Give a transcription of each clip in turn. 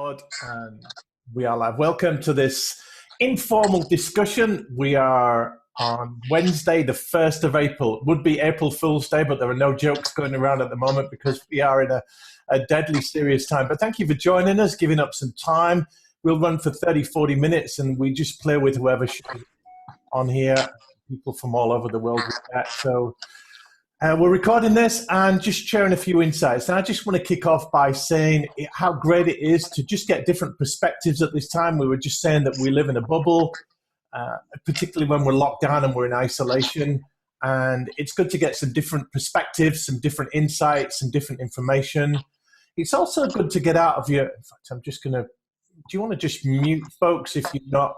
record, and we are live. Welcome to this informal discussion. We are on Wednesday, the 1st of April. It would be April Fool's Day, but there are no jokes going around at the moment because we are in a deadly serious time. But thank you for joining us, giving up some time. We'll run for 30, 40 minutes, and we just play with whoever shows on here, people from all over the world with that. So we're recording this and just sharing a few insights. And I just want to kick off by saying how great it is to just get different perspectives at this time. We were just saying that we live in a bubble, particularly when we're locked down and we're in isolation. And it's good to get some different perspectives, some different insights, some different information. It's also good to get out of your, in fact, I'm just going to, do you want to just mute folks if you're not?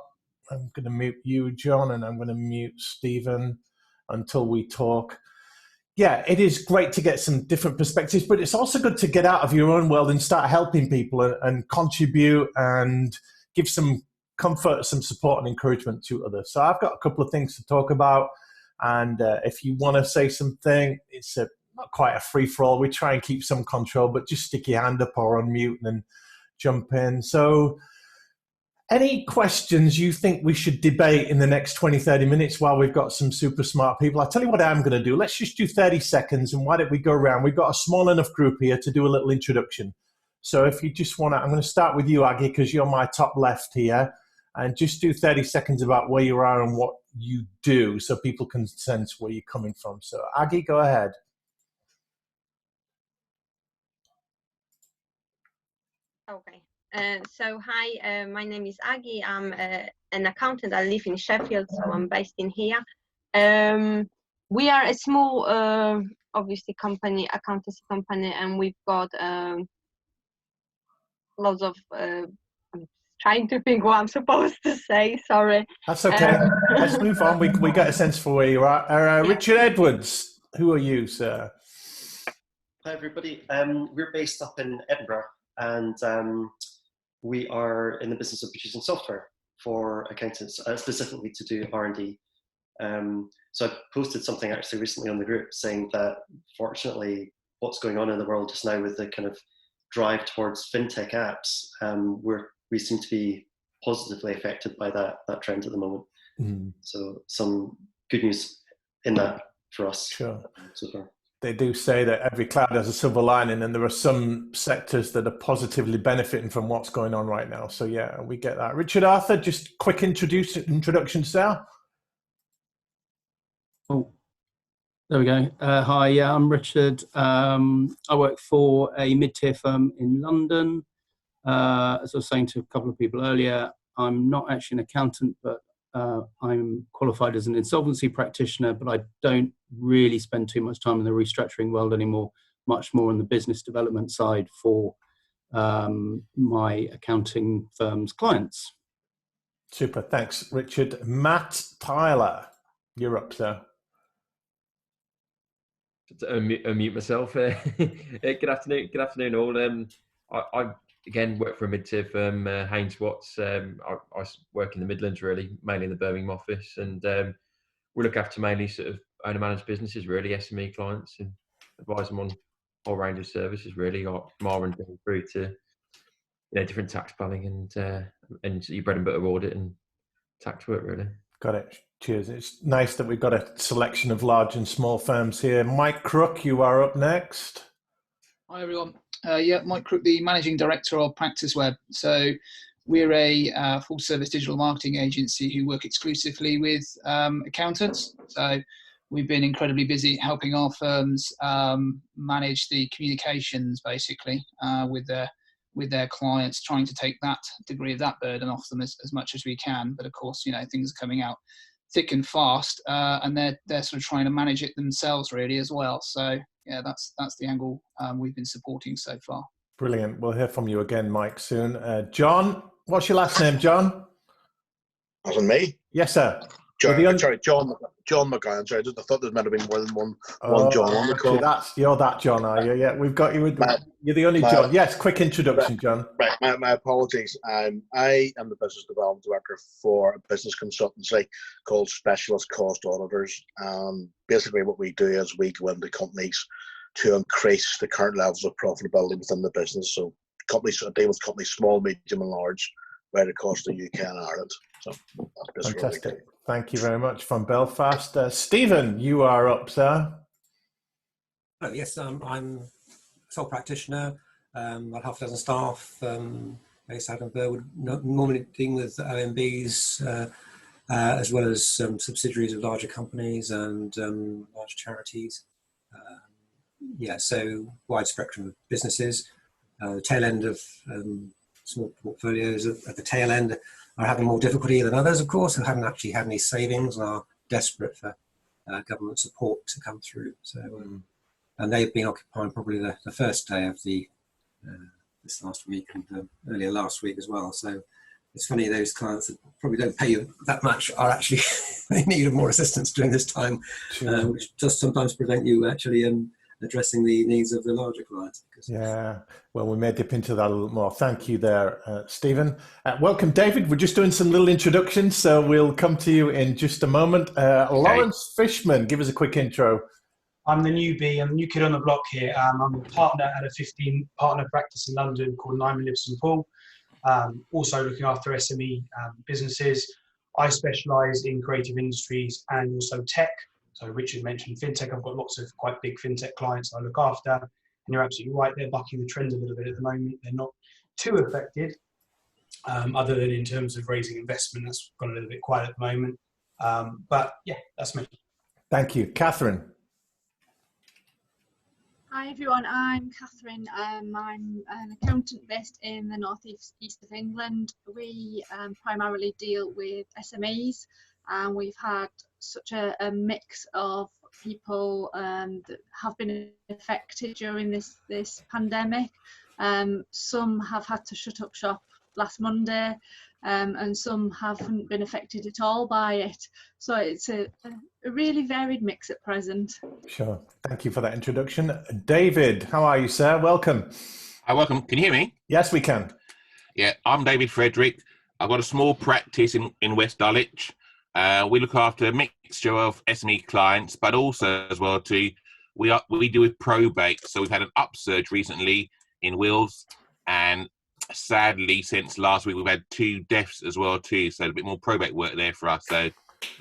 I'm going to mute you, John, and I'm going to mute Stephen until we talk. Yeah, it is great to get some different perspectives, but it's also good to get out of your own world and start helping people and contribute and give some comfort, some support and encouragement to others. So I've got a couple of things to talk about. And if you want to say something, it's not quite a free-for-all. We try and keep some control, but just stick your hand up or unmute and then jump in. So any questions you think we should debate in the next 20, 30 minutes while we've got some super smart people? I'll tell you what I'm going to do. Let's just do 30 seconds, and why don't we go around? We've got a small enough group here to do a little introduction. So if you just want to, I'm going to start with you, Aggie, because you're my top left here, and just do 30 seconds about where you are and what you do so people can sense where you're coming from. So Aggie, go ahead. Okay. So hi, my name is Aggie. I'm an accountant. I live in Sheffield, so I'm based in here. We are a small, obviously, accountancy company, and we've got lots of. I'm trying to think what I'm supposed to say. Sorry. That's okay. Let's move on. We get a sense for where you are. Richard Edwards, who are you, sir? Hi, everybody. We're based up in Edinburgh, and we are in the business of producing software for accountants, specifically to do R&D. So I posted something actually recently on the group saying that fortunately what's going on in the world just now with the kind of drive towards fintech apps, we seem to be positively affected by that trend at the moment. Mm. So some good news in that for us. Sure. So far. They do say that every cloud has a silver lining, and there are some sectors that are positively benefiting from what's going on right now. So yeah, we get that. Richard Arthur, just quick introduction, sir. Oh, there we go. Hi, yeah, I'm Richard. I work for a mid-tier firm in London. As I was saying to a couple of people earlier, I'm not actually an accountant, but I'm qualified as an insolvency practitioner, but I don't really spend too much time in the restructuring world anymore, much more on the business development side for my accounting firm's clients. Super, thanks, Richard. Matt Tyler, you're up, sir. To unmute myself. Good afternoon all. I again work for a mid-tier firm, Haynes Watts. I work in the Midlands, really, mainly in the Birmingham office, and we look after mainly sort of owner-managed businesses, really, SME clients, and advise them on a whole range of services, really, like from R&D through to different tax planning and your bread and butter audit and tax work, really. Got it. Cheers. It's nice that we've got a selection of large and small firms here. Mike Crook, you are up next. Hi, everyone. Yeah, Mike Crook, the Managing Director of Practice Web. So we're a full-service digital marketing agency who work exclusively with accountants. So we've been incredibly busy helping our firms manage the communications, basically, with their clients, trying to take that degree of that burden off them as much as we can. But of course, things are coming out thick and fast, and they're sort of trying to manage it themselves, really, as well. So yeah, that's the angle we've been supporting so far. Brilliant. We'll hear from you again, Mike, soon. John, what's your last name, John? Wasn't me? Yes, sir. John McGowan. Sorry, I thought there might have been more than one John on the call. You're that John, are you? Yeah, we've got you. You're the only John. Yes, quick introduction, John. Right, my apologies. I am the business development director for a business consultancy called Specialist Cost Auditors. Basically what we do is we go into companies to increase the current levels of profitability within the business. So companies, I deal with companies small, medium, and large, right across the UK and Ireland. So that's fantastic. Thank you very much from Belfast. Stephen, you are up, sir. Oh, yes, I'm a sole practitioner, about half a dozen staff, based out of Burwood, normally dealing with OMBs, as well as subsidiaries of larger companies and large charities. So wide spectrum of businesses. The tail end of small portfolios at the tail end are having more difficulty than others, of course, who haven't actually had any savings and are desperate for government support to come through. So, and they've been occupying probably the first day of this last week and earlier last week as well. So it's funny, those clients that probably don't pay you that much are actually in need of more assistance during this time, Sure. which does sometimes prevent you actually addressing the needs of the larger clients. Yeah, well, we may dip into that a little more. Thank you there, Stephen. Welcome, David. We're just doing some little introductions, so we'll come to you in just a moment. Laurence Fishman, give us a quick intro. I'm the newbie. I'm the new kid on the block here. I'm a partner at a 15-partner practice in London called Nyman Lewis & Paul. Also looking after SME businesses. I specialise in creative industries and also tech. So Richard mentioned fintech. I've got lots of quite big fintech clients I look after. And you're absolutely right, they're bucking the trend a little bit at the moment. They're not too affected, other than in terms of raising investment. That's gone a little bit quiet at the moment. But yeah, that's me. Thank you. Kathryn. Hi everyone, I'm Kathryn. I'm an accountant based in the northeast of England. We primarily deal with SMEs, and we've had such a mix of people that have been affected during this pandemic. Some have had to shut up shop last Monday, and some haven't been affected at all by it. So it's a really varied mix at present. Sure. Thank you for that introduction. David, how are you, sir? Welcome. Hi, welcome. Can you hear me? Yes, we can. Yeah, I'm David Frederick. I've got a small practice in West Dulwich. We look after a mixture of SME clients, but also as well too, we deal with probate. So we've had an upsurge recently in wills, and sadly, since last week, we've had 2 deaths as well too. So a bit more probate work there for us. So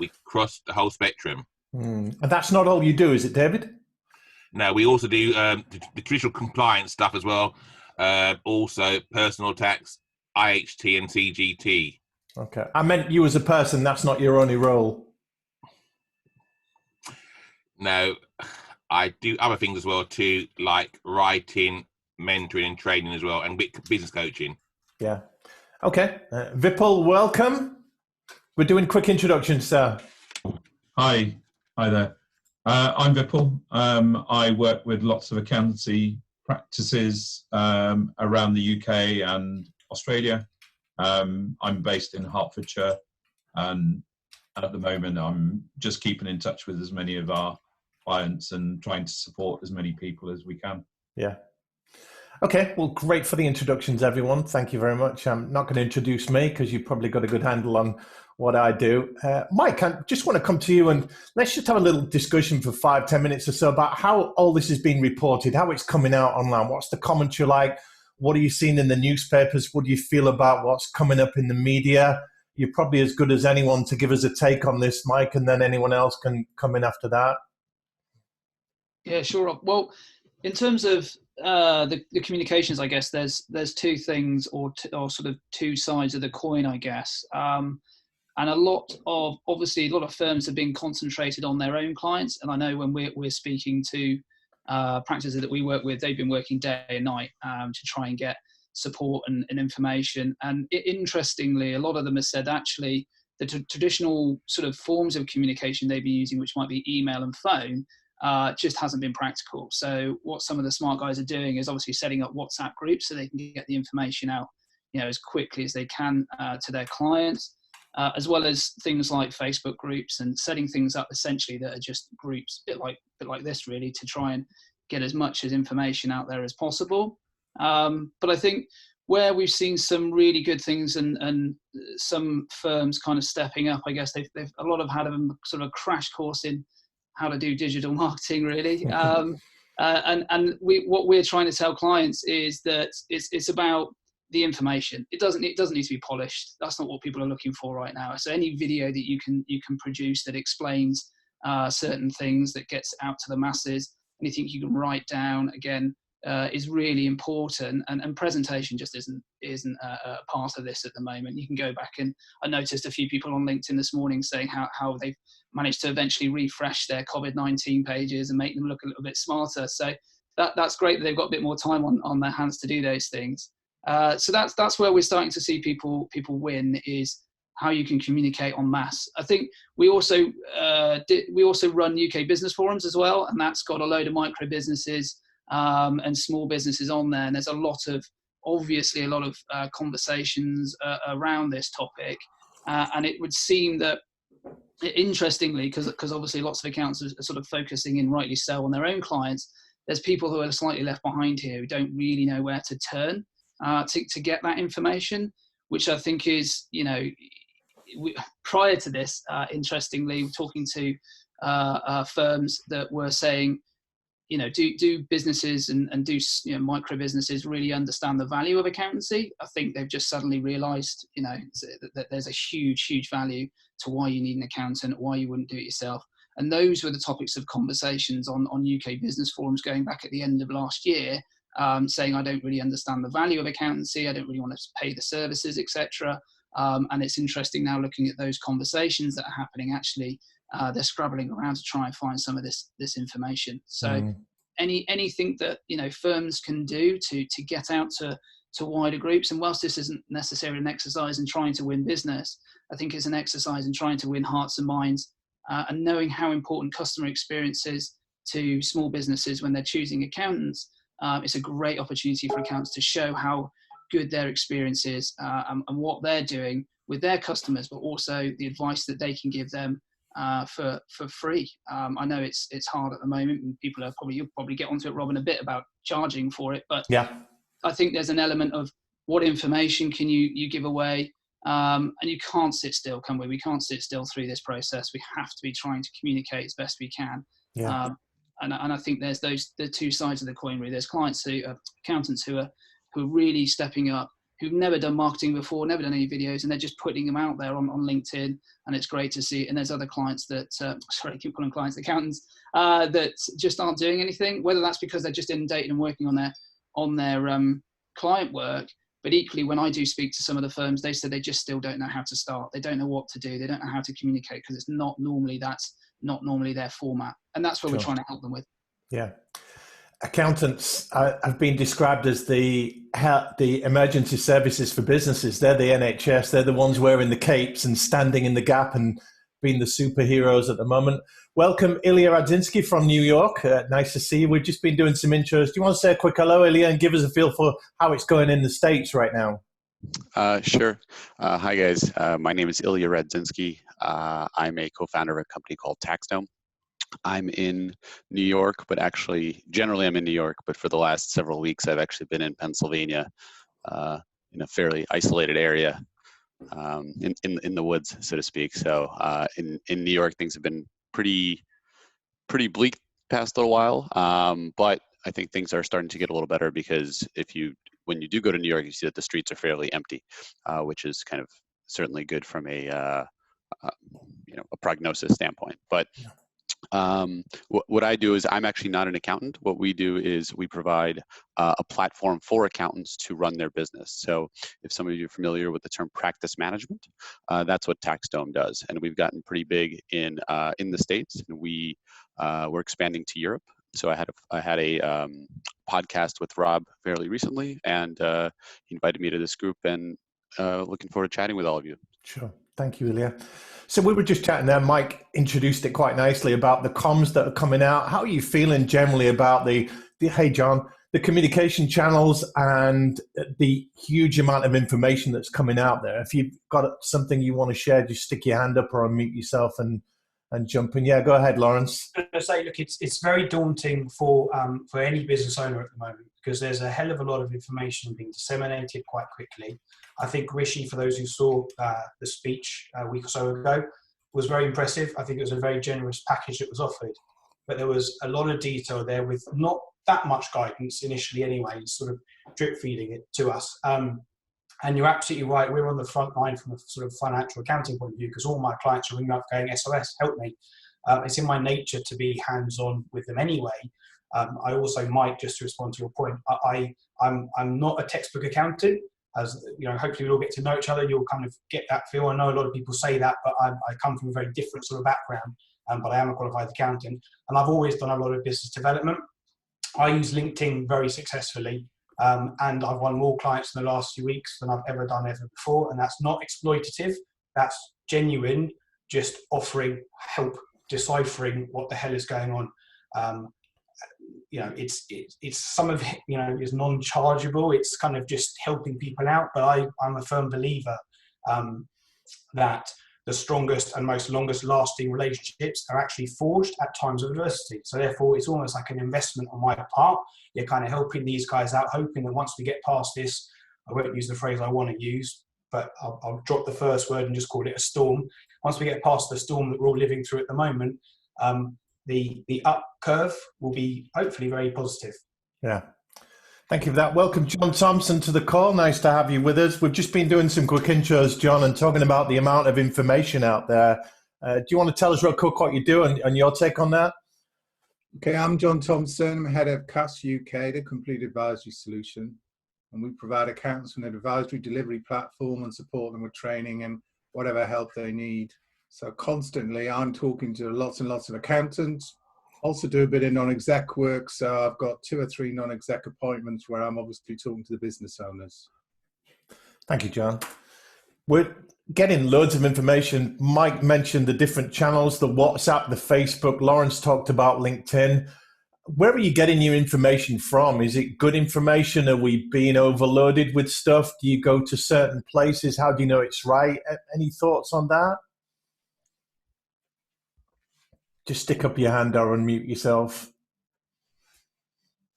we crossed the whole spectrum. And that's not all you do, is it, David? No, we also do the traditional compliance stuff as well. Also personal tax, IHT and CGT. Okay. I meant you as a person, that's not your only role. No, I do other things as well too, like writing, mentoring and training as well, and business coaching. Yeah. Okay. Vipul, welcome. We're doing quick introductions, sir. Hi there. I'm Vipul. I work with lots of accountancy practices around the UK and Australia. I'm based in Hertfordshire, and at the moment I'm just keeping in touch with as many of our clients and trying to support as many people as we can. Yeah. Okay, well, great for the introductions, everyone. Thank you very much. I'm not going to introduce me because you've probably got a good handle on what I do. Mike, I just want to come to you and let's just have a little discussion for 5-10 minutes or so about how all this is being reported, how it's coming out online. What's the commentary like? What are you seeing in the newspapers? What do you feel about what's coming up in the media? You're probably as good as anyone to give us a take on this, Mike, and then anyone else can come in after that. Yeah, sure. Well, in terms of the communications, I guess there's 2 things or sort of 2 sides of the coin, I guess. And a lot of firms have been concentrated on their own clients. And I know when we're speaking to practices that we work with, they've been working day and night to try and get support and information. And interestingly, a lot of them have said actually the traditional sort of forms of communication they've been using, which might be email and phone, just hasn't been practical. So what some of the smart guys are doing is obviously setting up WhatsApp groups so they can get the information out, as quickly as they can to their clients, as well as things like Facebook groups and setting things up essentially that are just groups, a bit like this really, to try and get as much as information out there as possible. But I think where we've seen some really good things and some firms kind of stepping up, I guess they've a lot of had a sort of a crash course in how to do digital marketing really. What we're trying to tell clients is that it's about the information. It doesn't need to be polished. That's not what people are looking for right now. So any video that you can produce that explains certain things, that gets out to the masses, anything you can write down, again, is really important. And presentation just isn't a part of this at the moment. You can go back, and I noticed a few people on LinkedIn this morning saying how they've managed to eventually refresh their COVID-19 pages and make them look a little bit smarter. So that's great that they've got a bit more time on their hands to do those things. So that's where we're starting to see people win, is how you can communicate en masse. I think we also run UK business forums as well, and that's got a load of micro businesses and small businesses on there. And there's obviously a lot of conversations around this topic. And it would seem that, interestingly, because obviously lots of accounts are sort of focusing in, rightly so, on their own clients, there's people who are slightly left behind here who don't really know where to turn to get that information, which I think is, prior to this, interestingly, talking to firms that were saying, do businesses and do micro businesses really understand the value of accountancy? I think they've just suddenly realised, that there's a huge value to why you need an accountant, why you wouldn't do it yourself. And those were the topics of conversations on UK business forums going back at the end of last year, saying, I don't really understand the value of accountancy, I don't really want to pay the services, etc. And it's interesting now, looking at those conversations that are happening, actually, they're scrabbling around to try and find some of this information. So anything that firms can do to get out to wider groups, and whilst this isn't necessarily an exercise in trying to win business, I think it's an exercise in trying to win hearts and minds, and knowing how important customer experience is to small businesses when they're choosing accountants. It's a great opportunity for accountants to show how good their experience is, and what they're doing with their customers, but also the advice that they can give them for free. I know it's hard at the moment, and you'll probably get onto it, Robin, a bit about charging for it, but yeah, I think there's an element of what information can you give away, and you can't sit still, can we? We can't sit still through this process. We have to be trying to communicate as best we can. And I think there's the two sides of the coin, really. There's clients accountants who are really stepping up, who've never done marketing before, never done any videos, and they're just putting them out there on LinkedIn, and it's great to see. And there's other clients that, keep calling clients accountants, that just aren't doing anything, whether that's because they're just inundated and working on their client work. But equally, when I do speak to some of the firms, they say they just still don't know how to start. They don't know what to do. They don't know how to communicate, because it's not normally their format. And that's what we're trying to help them with. Yeah. Accountants have been described as the emergency services for businesses. They're the NHS. They're the ones wearing the capes and standing in the gap and being the superheroes at the moment. Welcome, Ilya Radzinski from New York. Nice to see you. We've just been doing some intros. Do you want to say a quick hello, Ilya, and give us a feel for how it's going in the States right now? Sure. Hi, guys. My name is Ilya Radzinski. I'm a co-founder of a company called TaxDome. I'm in New York, but actually, generally I'm in New York, but for the last several weeks, I've actually been in Pennsylvania, in a fairly isolated area, in the woods, so to speak. So in New York, things have been pretty bleak past little while, but I think things are starting to get a little better, because when you do go to New York, you see that the streets are fairly empty, which is kind of certainly good from a prognosis standpoint. But what I do is, I'm actually not an accountant. What we do is we provide a platform for accountants to run their business. So if some of you are familiar with the term practice management, that's what TaxDome does. And we've gotten pretty big in the States, and we're expanding to Europe. So I had a podcast with Rob fairly recently, and he invited me to this group, and looking forward to chatting with all of you. Sure. Thank you, Ilya. So we were just chatting there. Mike introduced it quite nicely about the comms that are coming out. How are you feeling generally about the communication channels and the huge amount of information that's coming out there? If you've got something you want to share, just stick your hand up or unmute yourself and jump in. Yeah, go ahead, Laurence. I'm going to say, look, it's very daunting for any business owner at the moment, because there's a hell of a lot of information being disseminated quite quickly. I think Rishi, for those who saw the speech a week or so ago, was very impressive. I think it was a very generous package that was offered. but there was a lot of detail there with not that much guidance initially anyway, sort of drip feeding it to us. And you're absolutely right, we're on the front line from a sort of financial accounting point of view, because all my clients are ringing up going, SOS, help me. It's in my nature to be hands-on with them anyway. I also might, just to respond to your point, I'm not a textbook accountant. As you know, hopefully we'll all get to know each other. You'll kind of get that feel. I know a lot of people say that, but I come from a very different sort of background. But I am a qualified accountant, and I've always done a lot of business development. I use LinkedIn very successfully, and I've won more clients in the last few weeks than I've ever done before. And that's not exploitative. That's genuine, just offering help, deciphering what the hell is going on. You know, it's some of it, you know, is non-chargeable. It's kind of just helping people out. But I'm a firm believer that the strongest and most longest lasting relationships are actually forged at times of adversity. So therefore, it's almost like an investment on my part. You're kind of helping these guys out, hoping that once we get past this, I won't use the phrase I want to use, but I'll drop the first word and just call it a storm. Once we get past the storm that we're all living through at the moment, the up curve will be hopefully very positive. Yeah. Thank you for that. Welcome, John Thompson, to the call. Nice to have you with us. We've just been doing some quick intros, John, and talking about the amount of information out there. Do you want to tell us real quick what you do and your take on that? Okay, I'm John Thompson. I'm head of CAS UK, the Complete Advisory Solution. And we provide accountants with an advisory delivery platform and support them with training and whatever help they need. So constantly, I'm talking to lots and lots of accountants. Also do a bit of non-exec work. So I've got 2 or 3 non-exec appointments where I'm obviously talking to the business owners. Thank you, John. We're getting loads of information. Mike mentioned the different channels, the WhatsApp, the Facebook. Laurence talked about LinkedIn. Where are you getting your information from? Is it good information? Are we being overloaded with stuff? Do you go to certain places? How do you know it's right? Any thoughts on that? Just stick up your hand or unmute yourself.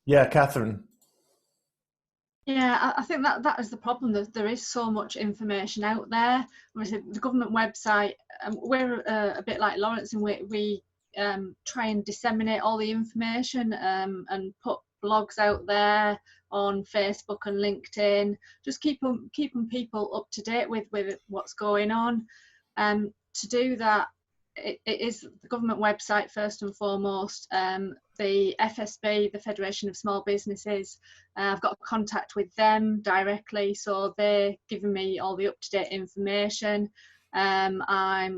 Yeah, Kathryn. Yeah, I think that is the problem. There is so much information out there. Obviously, the government website, we're a bit like Laurence, and we try and disseminate all the information and put blogs out there on Facebook and LinkedIn. Just keeping people up to date with what's going on. To do that, it is the government website first and foremost. The FSB, the Federation of Small Businesses, I've got contact with them directly, so they're giving me all the up-to-date information. I'm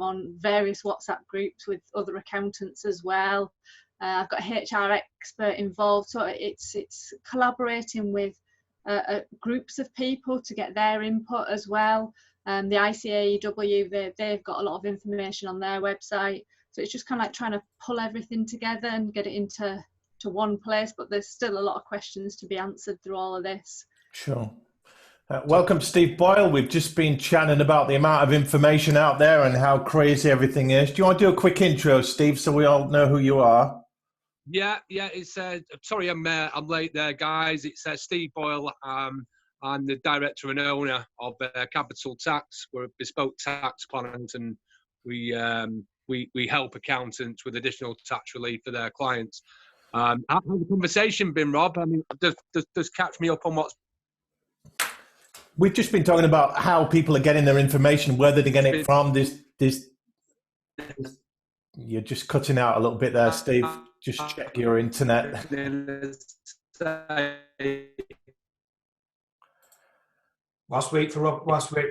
on various WhatsApp groups with other accountants as well. I've got a HR expert involved, so it's collaborating with groups of people to get their input as well. The ICAEW, they've got a lot of information on their website, so it's just kind of like trying to pull everything together and get it into one place, but there's still a lot of questions to be answered through all of this. Sure. Welcome, Steve Boyle. We've just been chatting about the amount of information out there and how crazy everything is. Do you want to do a quick intro, Steve, so we all know who you are? Yeah. It's sorry, I'm late there, guys. It's Steve Boyle. I'm the director and owner of Capital Tax. We're a bespoke tax planner, and we help accountants with additional tax relief for their clients. How's the conversation been, Rob? I mean, does catch me up on what's... We've just been talking about how people are getting their information, whether they're getting it from this. You're just cutting out a little bit there, Steve. Just check your internet. Whilst we wait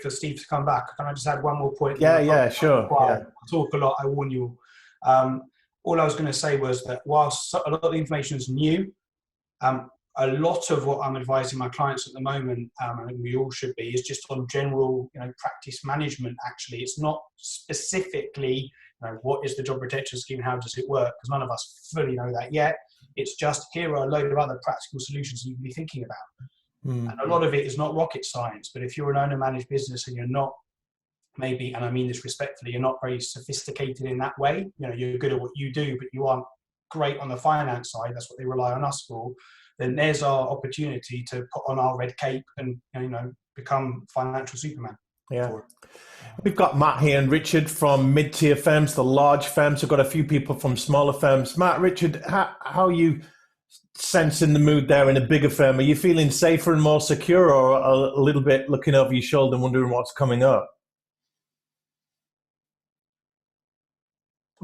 for Steve to come back, can I just add one more point? Yeah, sure. Yeah. I talk a lot, I warn you. All I was going to say was that whilst a lot of the information is new, a lot of what I'm advising my clients at the moment, and we all should be, is just on general, practice management. Actually, it's not specifically, what is the job protection scheme, how does it work? Because none of us fully know that yet. It's just here are a load of other practical solutions you can be thinking about. And a lot of it is not rocket science, but if you're an owner-managed business and you're not maybe, and I mean this respectfully, you're not very sophisticated in that way, you're good at what you do, but you aren't great on the finance side, that's what they rely on us for, then there's our opportunity to put on our red cape and, become financial Superman. Yeah. We've got Matt here and Richard from mid-tier firms, the large firms. We've got a few people from smaller firms. Matt, Richard, how are you sensing the mood there in a bigger firm? Are you feeling safer and more secure, or a little bit looking over your shoulder and wondering what's coming up?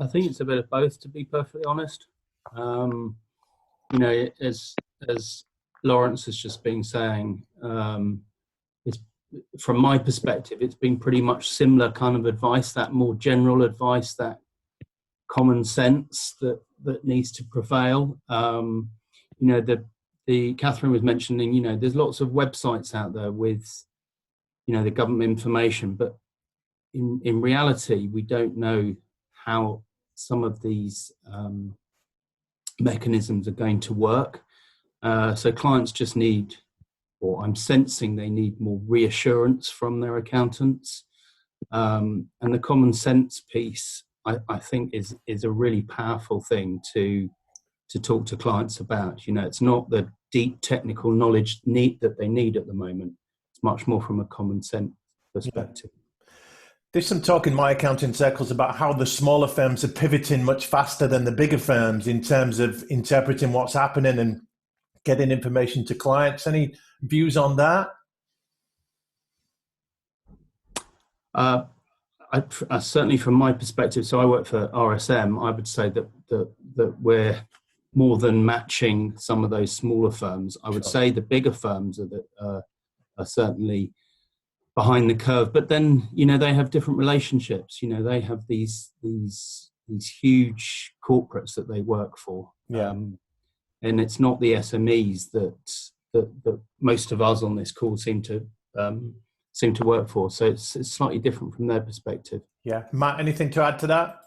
I think it's a bit of both, to be perfectly honest. You know, as Laurence has just been saying, it's, from my perspective, it's been pretty much similar kind of advice, that more general advice, that common sense that needs to prevail. You know, the Kathryn was mentioning, you know, there's lots of websites out there with, you know, the government information, but in reality, we don't know how some of these mechanisms are going to work. So clients just need, or I'm sensing they need, more reassurance from their accountants. And the common sense piece, I think, is a really powerful thing to talk to clients about. You know, it's not the deep technical knowledge that they need at the moment. It's much more from a common sense perspective. Yeah. There's some talk in my accounting circles about how the smaller firms are pivoting much faster than the bigger firms in terms of interpreting what's happening and getting information to clients. Any views on that? I certainly, from my perspective, so I work for RSM, I would say that we're more than matching some of those smaller firms. I would say the bigger firms are certainly behind the curve, but then, you know, they have different relationships. You know, they have these huge corporates that they work for. Yeah. And it's not the SMEs that most of us on this call seem to work for. So it's slightly different from their perspective. Yeah. Matt, anything to add to that?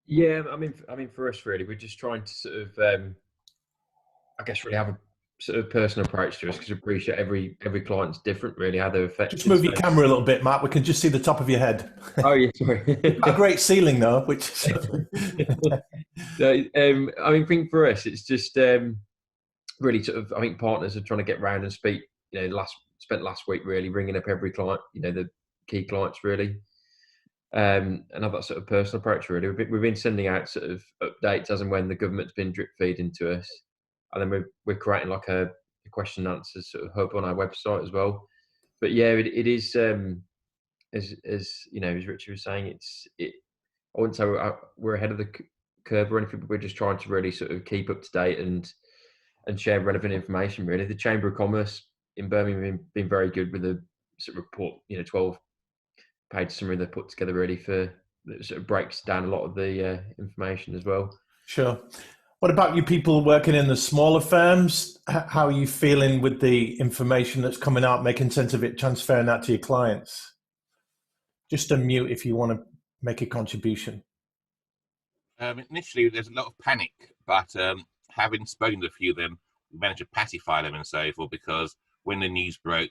Yeah, I mean, for us, really, we're just trying to sort of, I guess, really have a sort of personal approach to us, because we appreciate every client's different, really, how they're affected. Just move your camera a little bit, Matt. We can just see the top of your head. Oh, yeah, sorry. A great ceiling, though, which. So, I mean, I think for us, it's just really sort of, I think partners are trying to get round and speak. You know, spent last week really ringing up every client, you know, the key clients really, and have that sort of personal approach really. We've been sending out sort of updates as and when the government's been drip feeding to us, and then we're creating like a question and answer sort of hub on our website as well. But yeah, it is as you know, as Richard was saying, I wouldn't say we're ahead of the curve or anything, but we're just trying to really sort of keep up to date and share relevant information really. The Chamber of Commerce in Birmingham have been very good with the sort of report, you know, 12-page summary they put together really that sort of breaks down a lot of the information as well. Sure. What about you people working in the smaller firms? How are you feeling with the information that's coming out, making sense of it, transferring that to your clients? Just unmute if you want to make a contribution. Initially, there's a lot of panic, but having spoken to a few of them, we managed to pacify them and so forth, because when the news broke,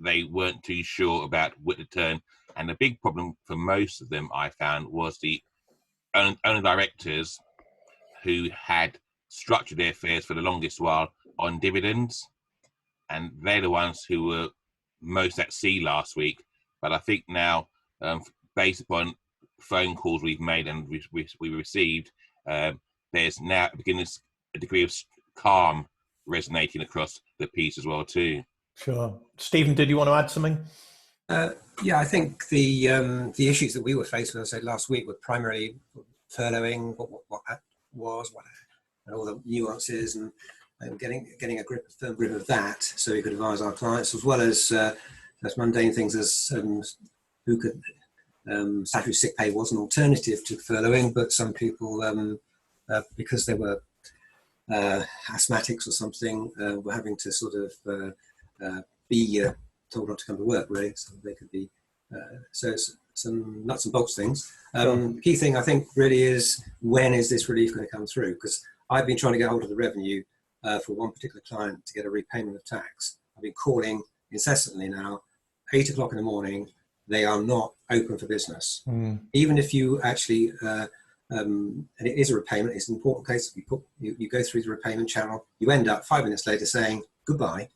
they weren't too sure about what to turn. And the big problem for most of them, I found, was the owner directors who had structured their affairs for the longest while on dividends. And they're the ones who were most at sea last week. But I think now, based upon phone calls we've made and we received, there's now beginning a degree of calm resonating across the piece as well too. Sure. Stephen, did you want to add something? Yeah, I think the issues that we were faced with, I said last week, were primarily furloughing, what that was, and all the nuances, and getting a firm grip of that, so we could advise our clients, as well as mundane things as who could statutory sick pay was an alternative to furloughing, but some people, because they were asthmatics or something, were having to sort of be told not to come to work, really, so they could be. So it's some nuts and bolts things. The key thing, I think, really is, when is this relief going to come through? Because I've been trying to get hold of the revenue for one particular client to get a repayment of tax. I've been calling incessantly now, 8 o'clock in the morning. They are not open for business. Even if you actually, and it is a repayment, it's an important case. You go through the repayment channel, you end up 5 minutes later saying goodbye,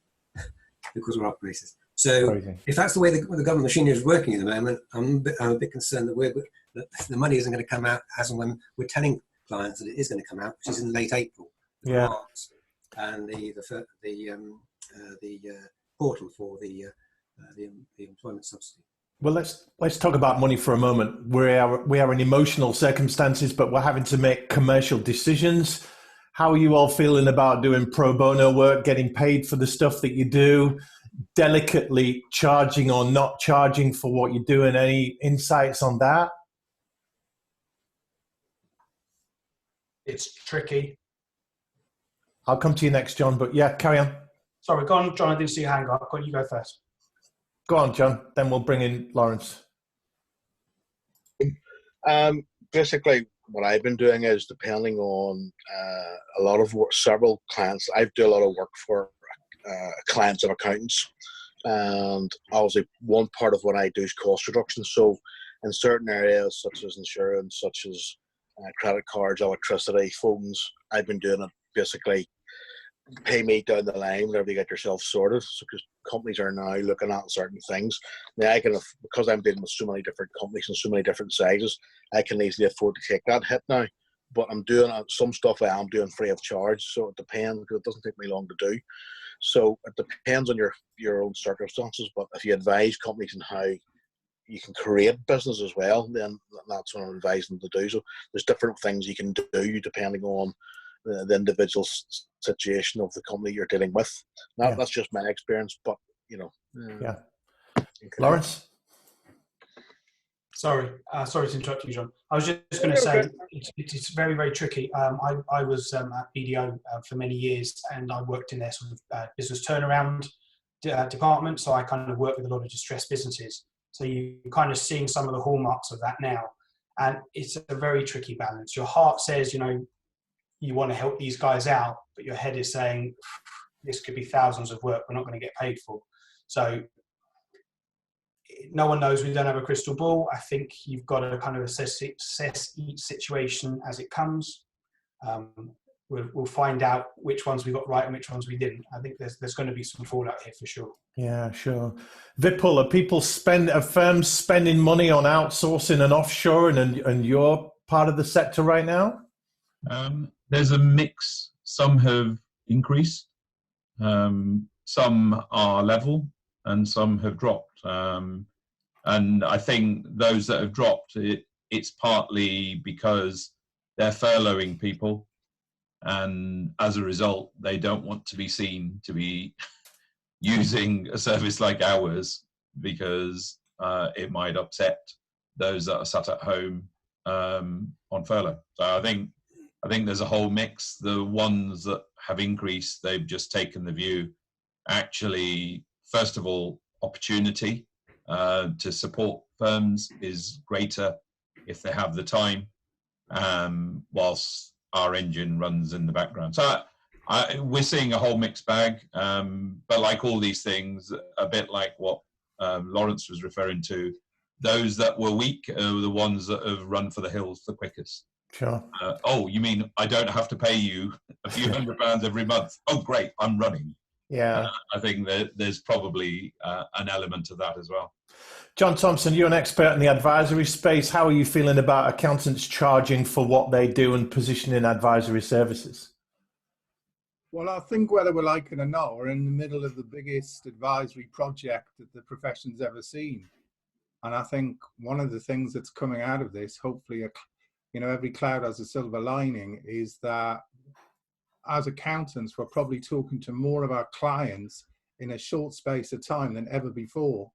because we're operated. So Crazy. if that's the way the government machinery is working at the moment, I'm a bit concerned that the money isn't going to come out as and when we're telling clients that it is going to come out, which is in late April. The Yeah. grants and the portal for the employment subsidy. Well, let's talk about money for a moment. We are in emotional circumstances, but we're having to make commercial decisions. How are you all feeling about doing pro bono work, getting paid for the stuff that you do, delicately charging or not charging for what you're doing? Any insights on that? It's tricky. I'll come to you next, John, but yeah, carry on. Sorry, go on, John. I didn't see your hand up. You go first. Go on, John. Then we'll bring in Laurence. Basically, what I've been doing is depending on a lot of work, several clients. I do a lot of work for clients and accountants, and obviously one part of what I do is cost reduction. So in certain areas such as insurance, such as credit cards, electricity, phones, I've been doing it basically pay me down the line whenever you get yourself sorted. So because companies are now looking at certain things. Now I can, because I'm dealing with so many different companies and so many different sizes, I can easily afford to take that hit now. But I'm doing some stuff I am doing free of charge, so it depends, because it doesn't take me long to do. So it depends on your own circumstances. But if you advise companies on how you can create business as well, then that's what I'm advising them to do. So there's different things you can do depending on the individual situation of the company you're dealing with. That's just my experience, but you know. Yeah. Laurence? Sorry to interrupt you, John. I was just going to say it's very, very tricky. I was at BDO for many years, and I worked in their sort of business turnaround department. So I kind of work with a lot of distressed businesses. So you're kind of seeing some of the hallmarks of that now, and it's a very tricky balance. Your heart says, you want to help these guys out, but your head is saying this could be thousands of work we're not going to get paid for. So no one knows. We don't have a crystal ball. I think you've got to kind of assess each situation as it comes. We'll find out which ones we got right and which ones we didn't. I think there's going to be some fallout here for sure. Yeah, sure. Vipul, are firms spending money on outsourcing and offshoring, and you're part of the sector right now? There's a mix. Some have increased, some are level, and some have dropped. And I think those that have dropped, it's partly because they're furloughing people, and as a result, they don't want to be seen to be using a service like ours, because it might upset those that are sat at home on furlough. So I think there's a whole mix. The ones that have increased, they've just taken the view, actually, first of all, opportunity to support firms is greater if they have the time, whilst our engine runs in the background. So we're seeing a whole mixed bag, but like all these things, a bit like what Laurence was referring to, those that were weak are the ones that have run for the hills the quickest. Sure. Oh, you mean I don't have to pay you a few £100 every month? Oh, great, I'm running. Yeah. I think that there's probably an element of that as well. John Thompson, you're an expert in the advisory space. How are you feeling about accountants charging for what they do and positioning advisory services? Well, I think whether we like it or not, we're in the middle of the biggest advisory project that the profession's ever seen. And I think one of the things that's coming out of this, hopefully, every cloud has a silver lining, is that as accountants, we're probably talking to more of our clients in a short space of time than ever before.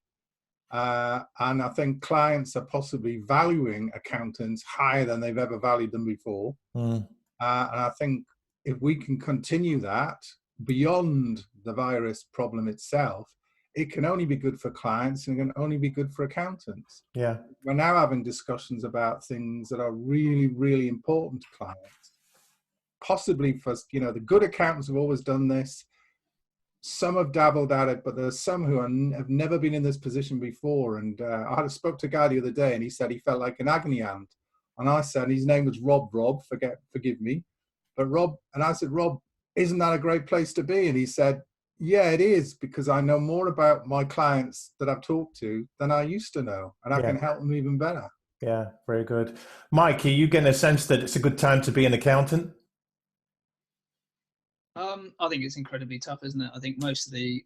And I think clients are possibly valuing accountants higher than they've ever valued them before. And I think if we can continue that beyond the virus problem itself, it can only be good for clients and it can only be good for accountants. Yeah. We're now having discussions about things that are really, really important to clients. Possibly for, the good accountants have always done this. Some have dabbled at it, but there's some who have never been in this position before. And I spoke to a guy the other day, and he said he felt like an agony aunt. And I said, his name was Rob, forgive me. But Rob, and I said, Rob, isn't that a great place to be? And he said, Yeah, it is, because I know more about my clients that I've talked to than I used to know, and I can help them even better. Yeah, very good. Mike, are you getting a sense that it's a good time to be an accountant? I think it's incredibly tough, isn't it? I think most of the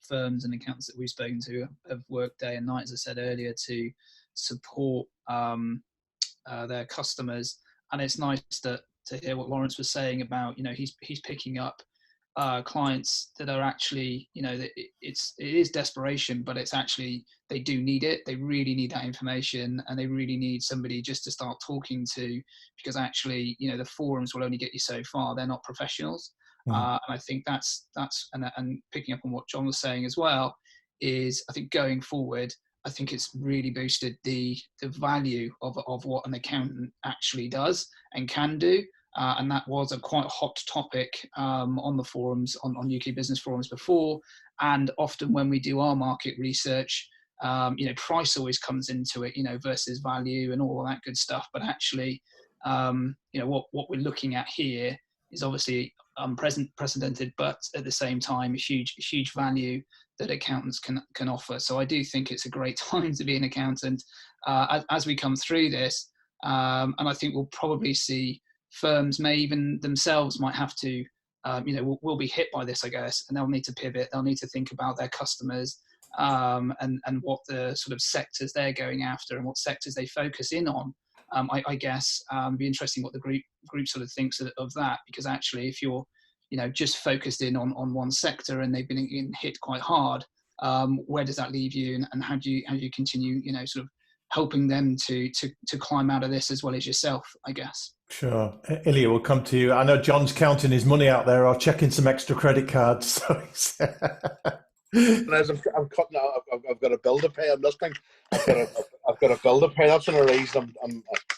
firms and accountants that we've spoken to have worked day and night, as I said earlier, to support their customers. And it's nice to hear what Laurence was saying about, he's picking up clients that are actually, it is desperation, but it's actually, they do need it. They really need that information, and they really need somebody just to start talking to, because actually, the forums will only get you so far. They're not professionals. And I think that's and picking up on what John was saying as well, is I think going forward, I think it's really boosted the value of what an accountant actually does and can do. And that was a quite hot topic on the forums, on UK business forums before. And often when we do our market research, price always comes into it, versus value and all of that good stuff. But actually, what we're looking at here is obviously unprecedented, but at the same time, a huge value that accountants can offer. So I do think it's a great time to be an accountant as we come through this. And I think we'll probably see firms may even themselves might have to, will be hit by this, I guess, and they'll need to pivot. They'll need to think about their customers and what the sort of sectors they're going after and what sectors they focus in on. I guess be interesting what the group sort of thinks of that, because actually, if you're just focused in on one sector and they've been hit quite hard, where does that leave you, and how do you continue, sort of helping them to climb out of this as well as yourself, I guess. Sure. Ilya, we'll come to you. I know John's counting his money out there or checking some extra credit cards. So and as I'm cutting out, I've got a bill to pay. I'm listening. I've got a bill to pay. That's one of the reasons I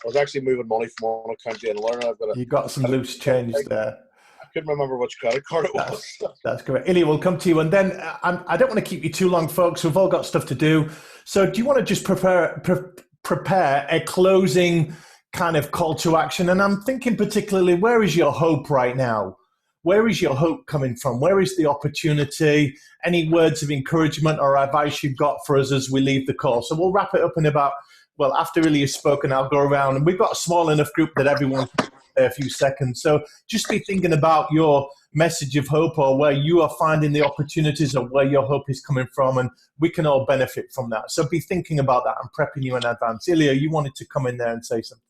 was actually moving money from one account to another. You got some loose change there. I couldn't remember which credit card it was. That's great. Ilya, we'll come to you. And then I don't want to keep you too long, folks. We've all got stuff to do. So do you want to just prepare a closing kind of call to action? And I'm thinking particularly, where is your hope right now? Where is your hope coming from? Where is the opportunity? Any words of encouragement or advice you've got for us as we leave the call? So we'll wrap it up in about, well, after Ilya's spoken, I'll go around. And we've got a small enough group that everyone can say a few seconds. So just be thinking about your message of hope, or where you are finding the opportunities, or where your hope is coming from, and we can all benefit from that. So be thinking about that and prepping you in advance. Ilya, you wanted to come in there and say something.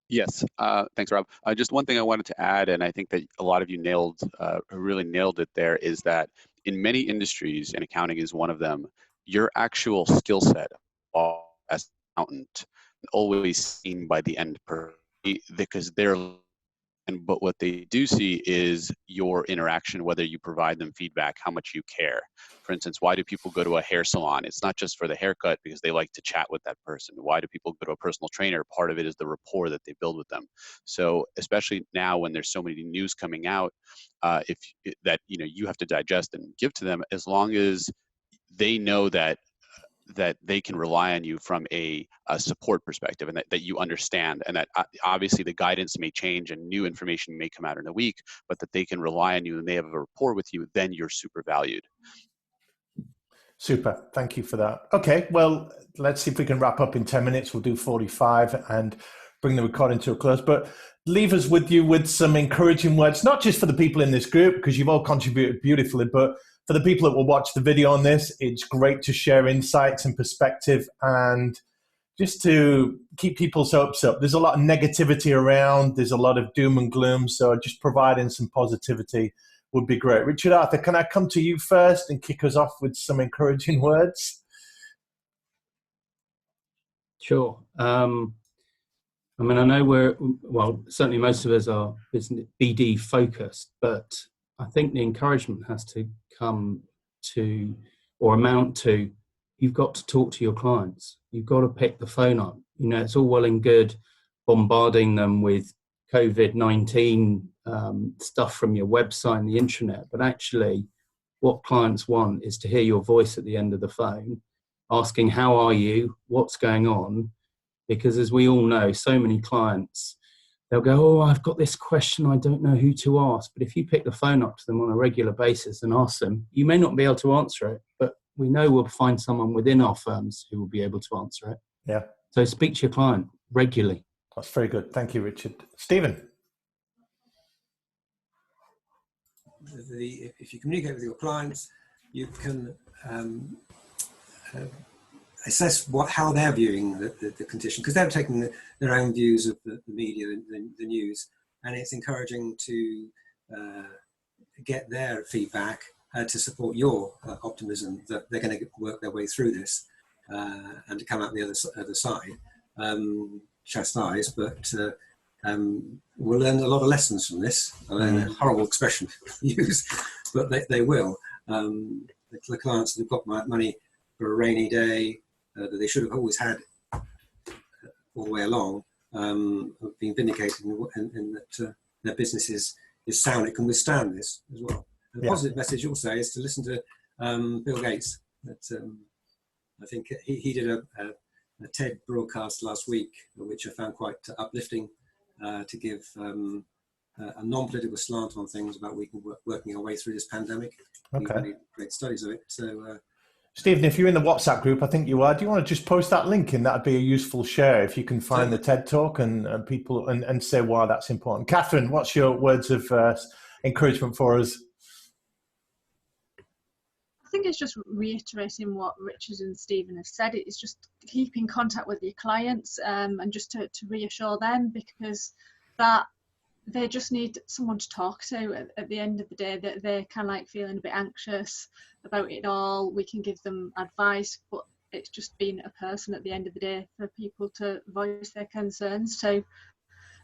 Yes, thanks, Rob. Just one thing I wanted to add, and I think that a lot of you really nailed it there, is that in many industries, and accounting is one of them, your actual skill set as an accountant always seen by the end person, because but what they do see is your interaction, whether you provide them feedback, how much you care. For instance, why do people go to a hair salon? It's not just for the haircut, because they like to chat with that person. Why do people go to a personal trainer? Part of it is the rapport that they build with them. So especially now when there's so many news coming out, you have to digest and give to them, as long as they know that they can rely on you from a support perspective, and that you understand, and that obviously the guidance may change and new information may come out in a week, but that they can rely on you and they have a rapport with you, then you're super valued. Super. Thank you for that. Okay, well, let's see if we can wrap up in 10 minutes. We'll do 45 and bring the recording to a close. But leave us with you with some encouraging words, not just for the people in this group, because you've all contributed beautifully, but for the people that will watch the video on this. It's great to share insights and perspective, and just to keep people's hopes up. There's a lot of negativity around. There's a lot of doom and gloom. So just providing some positivity would be great. Richard Arthur, can I come to you first and kick us off with some encouraging words? Sure. I mean, I know certainly most of us are business BD focused, but I think the encouragement has to come to, or amount to, you've got to talk to your clients. You've got to pick the phone up. It's all well and good bombarding them with COVID-19 stuff from your website and the intranet, but actually what clients want is to hear your voice at the end of the phone, asking, how are you? What's going on? Because as we all know, so many clients they'll go, oh, I've got this question, I don't know who to ask. But if you pick the phone up to them on a regular basis and ask them, you may not be able to answer it, but we know we'll find someone within our firms who will be able to answer it. Yeah. So speak to your client regularly. That's very good. Thank you, Richard. Stephen? If you communicate with your clients, you can assess how they're viewing the condition, because they're taking their own views of the media, the news, and it's encouraging to get their feedback to support your optimism that they're going to work their way through this and to come out the other side, chastised, but we'll learn a lot of lessons from this. I learn a horrible expression to use, but they will. The clients that have got money for a rainy day that they should have always had all the way along have been vindicated in that their business is sound. It can withstand this as well. And the positive message also is to listen to Bill Gates. I think he did a TED broadcast last week, which I found quite uplifting, to give a non-political slant on things about working our way through this pandemic. Okay. Great studies of it. So, Stephen, if you're in the WhatsApp group, I think you are. Do you want to just post that link in? That'd be a useful share if you can find the TED Talk and people and say why that's important. Kathryn, what's your words of encouragement for us? I think it's just reiterating what Richard and Stephen have said. It's just keep in contact with your clients and just to reassure them, because that they just need someone to talk to at the end of the day, that they're kind of like feeling a bit anxious about it all. We can give them advice, but it's just being a person at the end of the day for people to voice their concerns. So,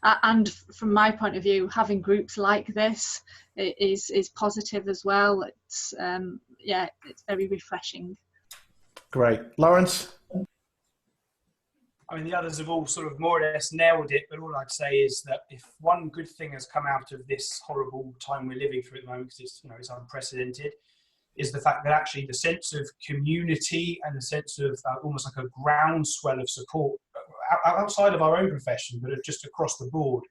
and from my point of view, having groups like this is positive as well. It's it's very refreshing. Great. Laurence? I mean, the others have all sort of more or less nailed it, but all I'd say is that if one good thing has come out of this horrible time we're living through at the moment, because it's unprecedented, is the fact that actually the sense of community and the sense of almost like a groundswell of support outside of our own profession, but just across the board,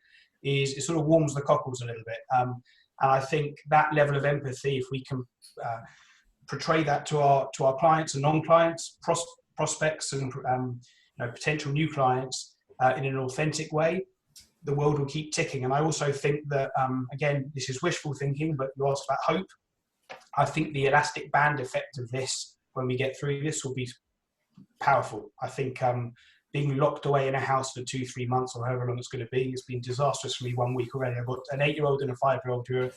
it sort of warms the cockles a little bit. And I think that level of empathy, if we can portray that to our clients and non-clients, prospects and potential new clients in an authentic way, the world will keep ticking. And I also think that, again, this is wishful thinking, but you asked about hope. I think the elastic band effect of this, when we get through this, will be powerful. I think being locked away in a house for 2-3 months or however long it's going to be, it's been disastrous for me 1 week already. I've got an 8-year-old and a 5-year-old who are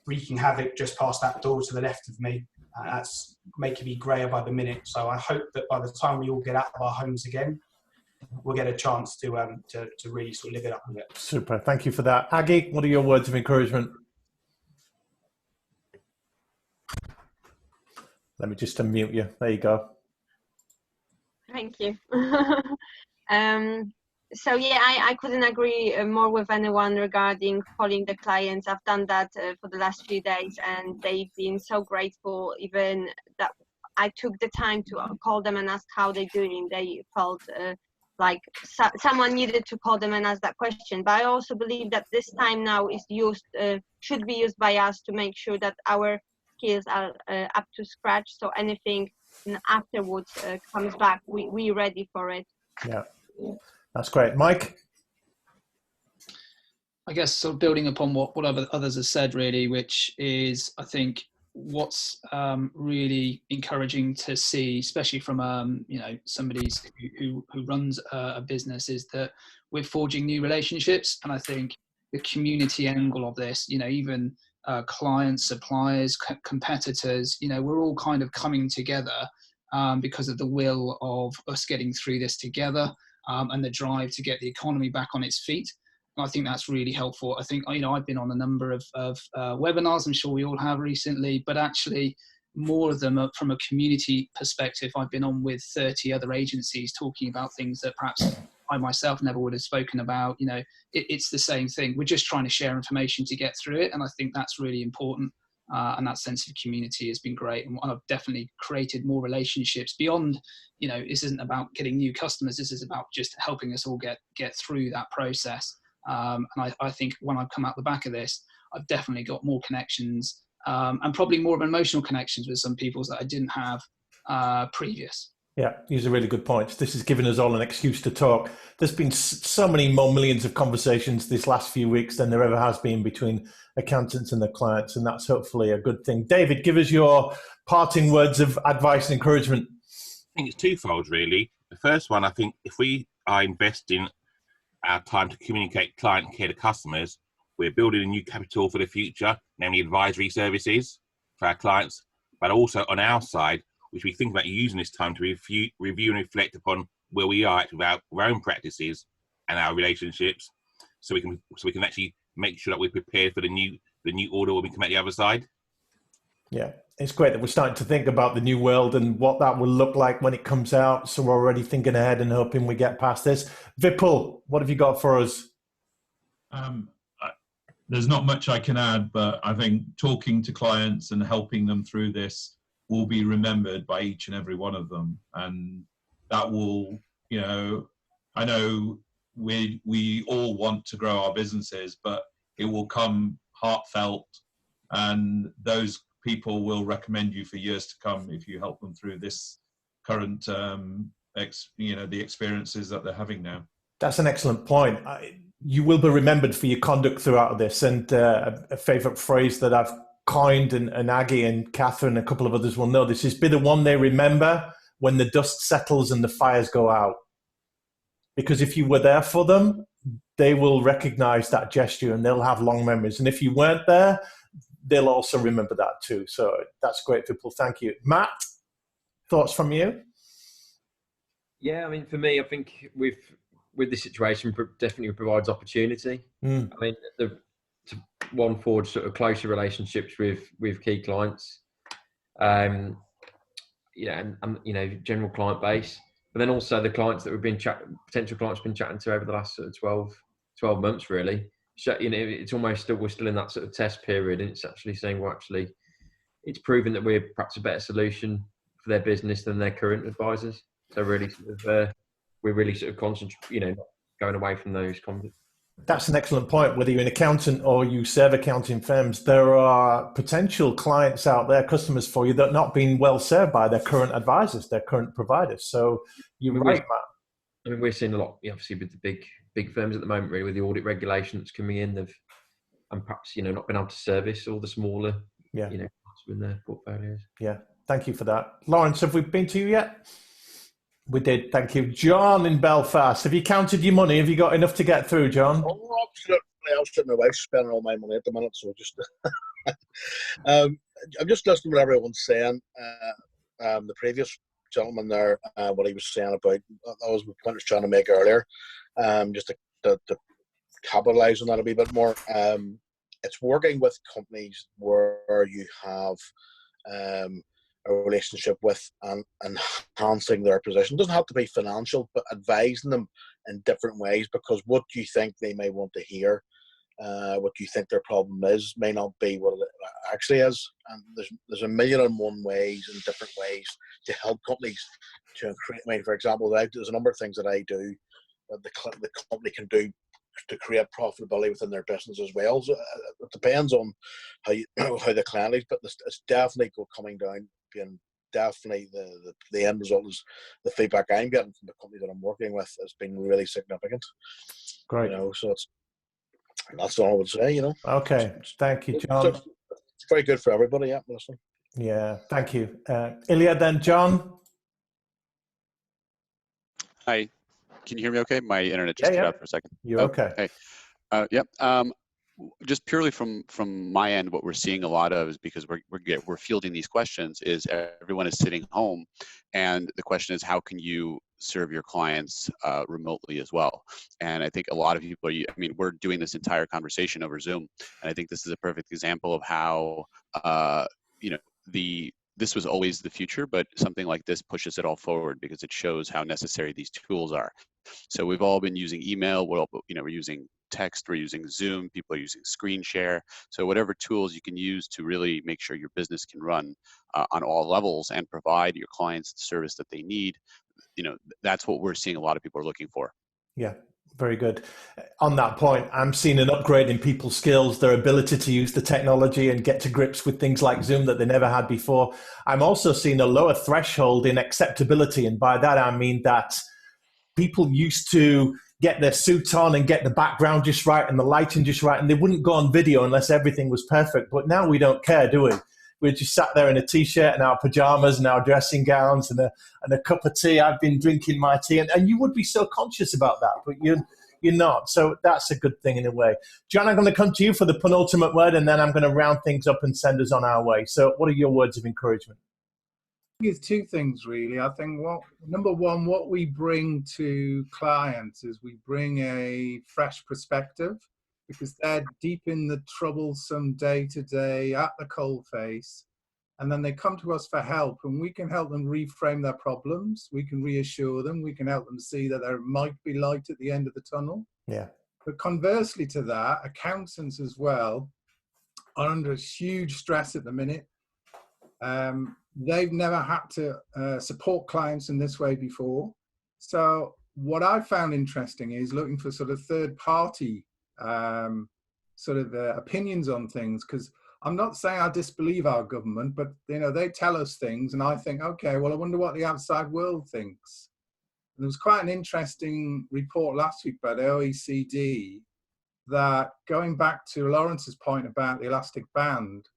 wreaking havoc just past that door to the left of me. That's making me grayer by the minute. So I hope that by the time we all get out of our homes again, we'll get a chance to really sort of live it up a bit. Super. Thank you for that. Aggie, what are your words of encouragement? Let me just unmute you. There you go. Thank you. So yeah, I couldn't agree more with anyone regarding calling the clients. I've done that for the last few days, and they've been so grateful. Even that I took the time to call them and ask how they're doing. They felt like someone needed to call them and ask that question. But I also believe that this time now is should be used by us to make sure that our skills are up to scratch. So anything afterwards comes back, we're ready for it. Yeah. That's great. Mike? I guess sort of building upon what others have said, really, which is, I think, what's really encouraging to see, especially from somebody who runs a business, is that we're forging new relationships. And I think the community angle of this, even clients, suppliers, competitors, we're all kind of coming together because of the will of us getting through this together. And the drive to get the economy back on its feet. And I think that's really helpful. I think, I've been on a number of webinars, I'm sure we all have recently, but actually more of them are from a community perspective. I've been on with 30 other agencies talking about things that perhaps I myself never would have spoken about. It's the same thing. We're just trying to share information to get through it. And I think that's really important. And that sense of community has been great. And I've definitely created more relationships beyond, this isn't about getting new customers. This is about just helping us all get through that process. And I think when I've come out the back of this, I've definitely got more connections and probably more of emotional connections with some people that I didn't have previous. Yeah, these are really good points. This has given us all an excuse to talk. There's been so many more millions of conversations this last few weeks than there ever has been between accountants and their clients, and that's hopefully a good thing. David, give us your parting words of advice and encouragement. I think it's twofold, really. The first one, I think if we are investing our time to communicate client care to customers, we're building a new capital for the future, namely advisory services for our clients, but also on our side, we should be thinking about using this time to review and reflect upon where we are at with our own practices and our relationships, so we can actually make sure that we're prepared for the new order when we come out the other side. Yeah, it's great that we're starting to think about the new world and what that will look like when it comes out. So we're already thinking ahead and hoping we get past this. Vipul, what have you got for us? There's not much I can add, but I think talking to clients and helping them through this will be remembered by each and every one of them. And that will, I know we all want to grow our businesses, but it will come heartfelt, and those people will recommend you for years to come if you help them through this current, the experiences that they're having now. That's an excellent point. You will be remembered for your conduct throughout this. And a favourite phrase that I've coined, and Aggie and Kathryn and a couple of others will know this, is be the one they remember when the dust settles and the fires go out. Because if you were there for them, they will recognise that gesture and they'll have long memories. And if you weren't there, they'll also remember that too. So that's great, people. Thank you. Matt, thoughts from you? Yeah, I mean, for me, I think with this situation, definitely provides opportunity. I mean, to forge sort of closer relationships with key clients, and general client base, but then also the clients that we've been potential clients been chatting to over the last sort of 12 months, really. It's almost we're still in that sort of test period, and it's actually saying, well, actually, it's proven that we're perhaps a better solution for their business than their current advisors. So really, we're really sort of concentrating, going away from those concepts. That's an excellent point. Whether you're an accountant or you serve accounting firms, there are potential clients out there, customers for you, that are not being well served by their current advisors, their current providers. So you're right, Matt. I mean, we're seeing a lot, obviously, with the big firms at the moment, really, with the audit regulation that's coming in, and perhaps not been able to service all the smaller, in their portfolios. Yeah, thank you for that, Laurence. Have we been to you yet? We did, thank you. John in Belfast, have you counted your money? Have you got enough to get through, John? Oh, absolutely. I was sitting my wife spending all my money at the minute, so just I'm just listening to what everyone's saying. The previous gentleman there, what he was saying about, that was the point I was trying to make earlier, just to capitalise on that a wee bit more. It's working with companies where you have a relationship with and enhancing their position. It doesn't have to be financial, but advising them in different ways, because what you think they may want to hear, what you think their problem is, may not be what it actually is. And there's a million and one ways and different ways to help companies to create. I mean, for example, there's a number of things that I do that the company can do to create profitability within their business as well. So it depends on how the client is, but it's definitely coming down, being definitely the end result is the feedback I'm getting from the company that I'm working with has been really significant. Great. So that's all I would say. Okay, thank you, John. It's very good for everybody. Yeah, listen. Yeah, thank you, Ilya. Then John. Hi. Can you hear me okay? My internet just cut out for a second. You're okay. Hey. Yep. Just purely from my end, what we're seeing a lot of is, because we're fielding these questions, is everyone is sitting home, and the question is, how can you serve your clients remotely as well? And I think a lot of people we're doing this entire conversation over Zoom, and I think this is a perfect example of how this was always the future, but something like this pushes it all forward, because it shows how necessary these tools are. So we've all been using email, we're using text, we're using Zoom, people are using screen share. So whatever tools you can use to really make sure your business can run on all levels and provide your clients the service that they need, that's what we're seeing a lot of people are looking for. Yeah, Very good. On that point, I'm seeing an upgrade in people's skills, their ability to use the technology and get to grips with things like Zoom that they never had before. I'm also seeing a lower threshold in acceptability. And by that, I mean that people used to get their suit on and get the background just right and the lighting just right, and they wouldn't go on video unless everything was perfect. But now we don't care, do we? We're just sat there in a T-shirt and our pajamas and our dressing gowns and a cup of tea. I've been drinking my tea, and you would be so conscious about that, but you're not. So that's a good thing in a way. John, I'm going to come to you for the penultimate word, and then I'm going to round things up and send us on our way. So what are your words of encouragement? It's two things, really. I think, number one, what we bring to clients is we bring a fresh perspective, because they're deep in the troublesome day-to-day at the coalface, and then they come to us for help, and we can help them reframe their problems. We can reassure them. We can help them see that there might be light at the end of the tunnel. Yeah. But conversely to that, accountants as well are under huge stress at the minute. They've never had to support clients in this way before. So what I found interesting is looking for sort of third-party opinions on things, because I'm not saying I disbelieve our government, but they tell us things and I think, okay, well, I wonder what the outside world thinks. And there was quite an interesting report last week by the OECD that, going back to Laurence's point about the elastic band,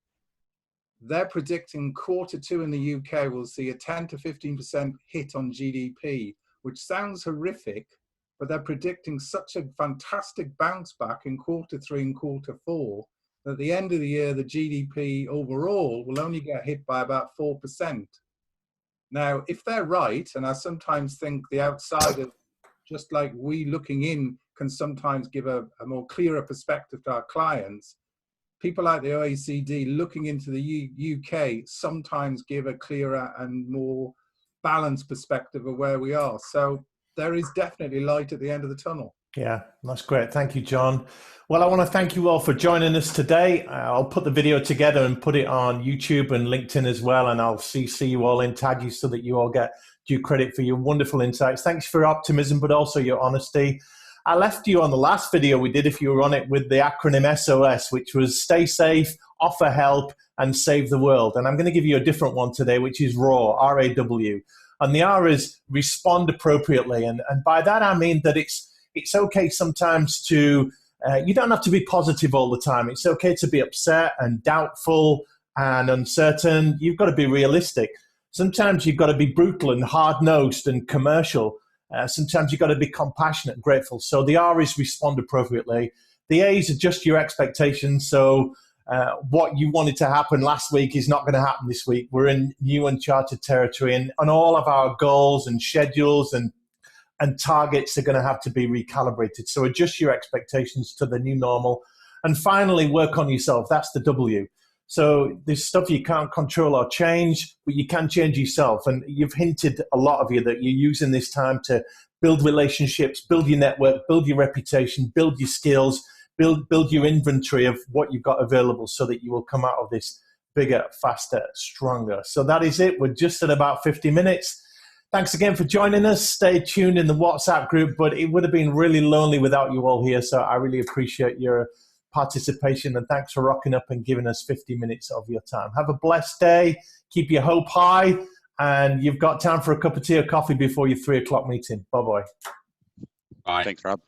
they're predicting Q2 in the UK will see a 10 to 15% hit on GDP, which sounds horrific, but they're predicting such a fantastic bounce back in Q3 and Q4 that at the end of the year, the GDP overall will only get hit by about 4%. Now, if they're right, and I sometimes think the outsider, just like we looking in, can sometimes give a more clearer perspective to our clients, people like the OECD looking into the UK sometimes give a clearer and more balanced perspective of where we are. So there is definitely light at the end of the tunnel. Yeah, that's great. Thank you, John. Well, I want to thank you all for joining us today. I'll put the video together and put it on YouTube and LinkedIn as well, and I'll CC you all in, tag you so that you all get due credit for your wonderful insights. Thanks for your optimism, but also your honesty. I left you on the last video we did, if you were on it, with the acronym SOS, which was stay safe, offer help, and save the world. And I'm going to give you a different one today, which is RAW, R-A-W. And the R is respond appropriately. And by that, I mean that it's okay sometimes to, you don't have to be positive all the time. It's okay to be upset and doubtful and uncertain. You've got to be realistic. Sometimes you've got to be brutal and hard-nosed and commercial. Sometimes you've got to be compassionate and grateful. So the R is respond appropriately. The A is adjust your expectations. So what you wanted to happen last week is not going to happen this week. We're in new uncharted territory, and all of our goals and schedules and targets are going to have to be recalibrated. So adjust your expectations to the new normal. And finally, work on yourself. That's the W. So there's stuff you can't control or change, but you can change yourself. And you've hinted, a lot of you, that you're using this time to build relationships, build your network, build your reputation, build your skills, build your inventory of what you've got available so that you will come out of this bigger, faster, stronger. So that is it. We're just at about 50 minutes. Thanks again for joining us. Stay tuned in the WhatsApp group, but it would have been really lonely without you all here. So I really appreciate your participation, and thanks for rocking up and giving us 50 minutes of your time. Have a blessed day. Keep your hope high, and you've got time for a cup of tea or coffee before your 3 o'clock meeting. Bye-bye. Bye. Thanks, Rob.